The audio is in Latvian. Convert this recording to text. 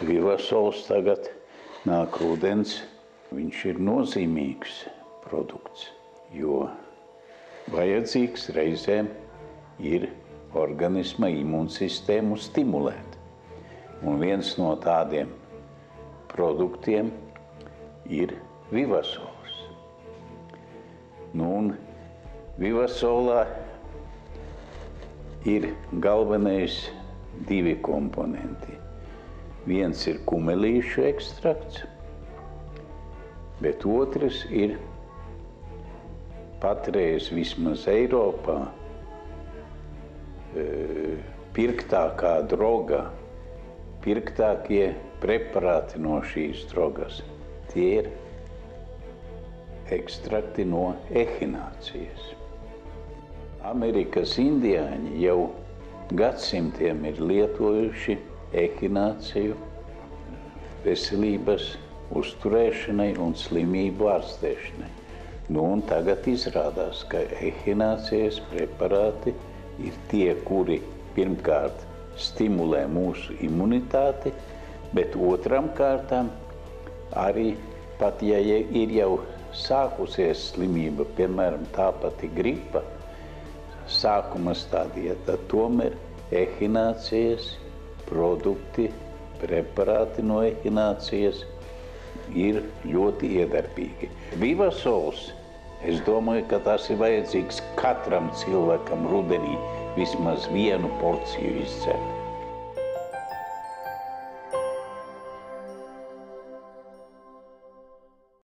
Vivasols tagad nāk rudens. Viņš ir nozīmīgs produkts, jo vajadzīgs reizēm ir organisma imūnsistēmu stimulēt. Un viens no tādiem produktiem ir Vivasols. Un Vivasolā ir galvenais divi komponenti. Viens ir kumelīšu ekstrakts, bet otrs ir patreiz vismaz Eiropā pirktākā droga, pirktākie preparāti no šīs drogas. Tie ir ekstrakti no ehinācijas. Amerikas indiāņi jau gadsimtiem ir lietojuši ehināciju veselības uzturēšanai un slimību ārstēšanai. Un tagad izrādās, ka ehinācijas preparāti ir tie, kuri pirmkārt stimulē mūsu imunitāti, bet otram kārtām arī pat, ja ir jau sākusies slimība, piemēram, tā pati gripa, sākuma stadija, tad tomēr ehinācijas produkti, preparāti no ehinācijas ir ļoti iedarbīgi. Vivasols, es domāju, ka tas ir vajadzīgs katram cilvēkam rudenī vismaz vienu porciju izdzert.